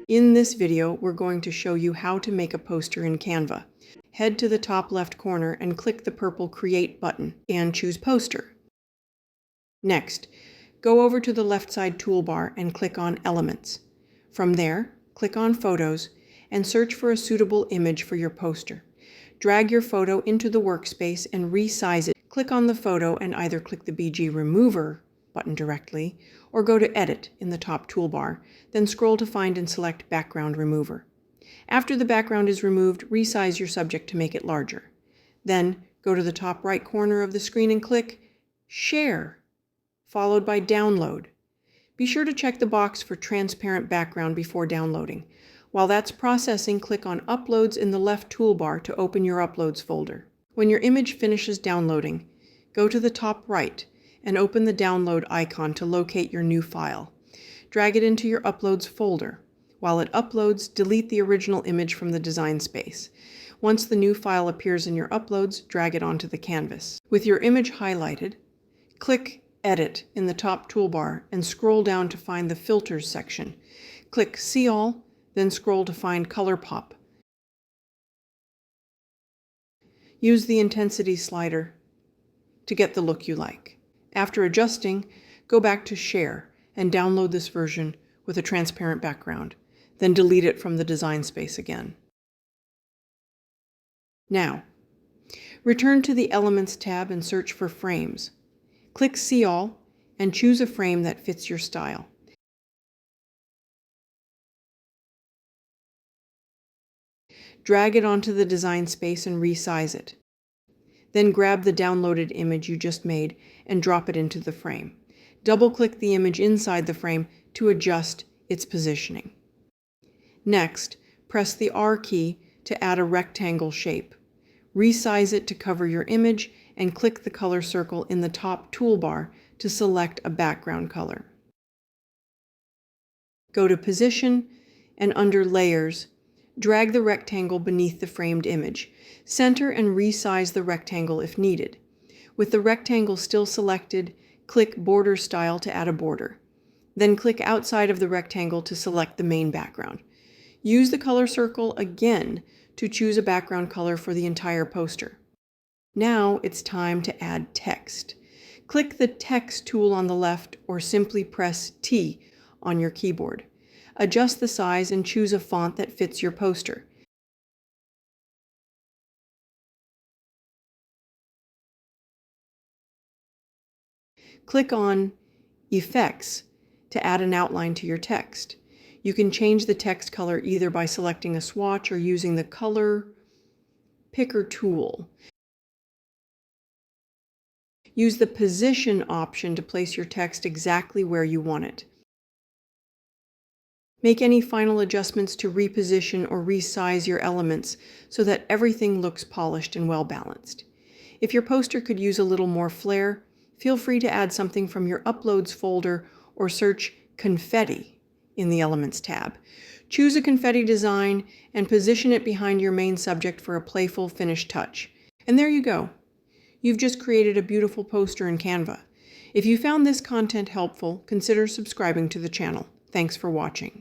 In this video, we're going to show you how to make a poster in Canva. Head to the top left corner and click the purple Create button and choose Poster. Next, go over to the left side toolbar and click on Elements. From there, click on Photos and search for a suitable image for your poster. Drag your photo into the workspace and resize it. Click on the photo and either click the BG Remover button directly, or go to Edit in the top toolbar, then scroll to find and select Background Remover. After the background is removed, resize your subject to make it larger. Then go to the top right corner of the screen and click Share, followed by Download. Be sure to check the box for transparent background before downloading. While that's processing, click on Uploads in the left toolbar to open your Uploads folder. When your image finishes downloading, go to the top right and open the download icon to locate your new file. Drag it into your Uploads folder. While it uploads, delete the original image from the design space. Once the new file appears in your Uploads, drag it onto the canvas. With your image highlighted, click Edit in the top toolbar and scroll down to find the Filters section. Click See All, then scroll to find Color Pop. Use the intensity slider to get the look you like. After adjusting, go back to Share and download this version with a transparent background, then delete it from the design space again. Now, return to the Elements tab and search for Frames. Click See All and choose a frame that fits your style. Drag it onto the design space and resize it. Then grab the downloaded image you just made and drop it into the frame. Double-click the image inside the frame to adjust its positioning. Next, press the R key to add a rectangle shape. Resize it to cover your image and click the color circle in the top toolbar to select a background color. Go to Position and under Layers, drag the rectangle beneath the framed image. Center and resize the rectangle if needed. With the rectangle still selected, click Border Style to add a border. Then click outside of the rectangle to select the main background. Use the color circle again to choose a background color for the entire poster. Now it's time to add text. Click the Text tool on the left or simply press T on your keyboard. Adjust the size and choose a font that fits your poster. Click on Effects to add an outline to your text. You can change the text color either by selecting a swatch or using the Color Picker tool. Use the Position option to place your text exactly where you want it. Make any final adjustments to reposition or resize your elements so that everything looks polished and well balanced. If your poster could use a little more flair, feel free to add something from your Uploads folder or search Confetti in the Elements tab. Choose a confetti design and position it behind your main subject for a playful finished touch. And there you go. You've just created a beautiful poster in Canva. If you found this content helpful, consider subscribing to the channel. Thanks for watching.